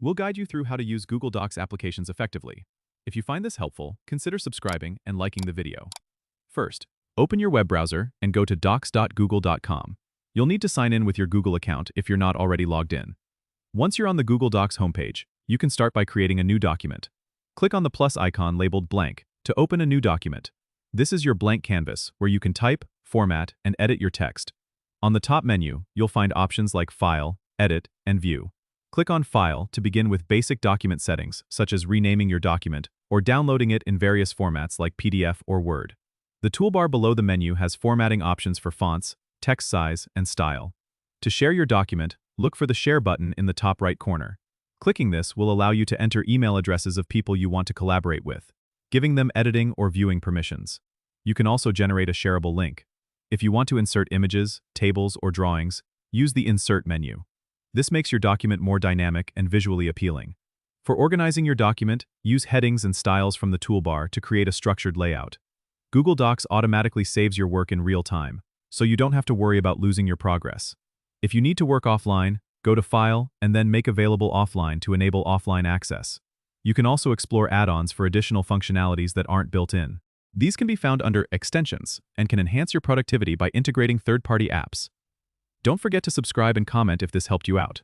We'll guide you through how to use Google Docs applications effectively. If you find this helpful, consider subscribing and liking the video. First, open your web browser and go to docs.google.com. You'll need to sign in with your Google account if you're not already logged in. Once you're on the Google Docs homepage, you can start by creating a new document. Click on the plus icon labeled blank to open a new document. This is your blank canvas where you can type, format, and edit your text. On the top menu, you'll find options like File, Edit, and View. Click on File to begin with basic document settings, such as renaming your document or downloading it in various formats like PDF or Word. The toolbar below the menu has formatting options for fonts, text size, and style. To share your document, look for the Share button in the top right corner. Clicking this will allow you to enter email addresses of people you want to collaborate with, giving them editing or viewing permissions. You can also generate a shareable link. If you want to insert images, tables, or drawings, use the Insert menu. This makes your document more dynamic and visually appealing. For organizing your document, use headings and styles from the toolbar to create a structured layout. Google Docs automatically saves your work in real time, so you don't have to worry about losing your progress. If you need to work offline, go to File and then Make Available Offline to enable offline access. You can also explore add-ons for additional functionalities that aren't built in. These can be found under Extensions and can enhance your productivity by integrating third-party apps. Don't forget to subscribe and comment if this helped you out.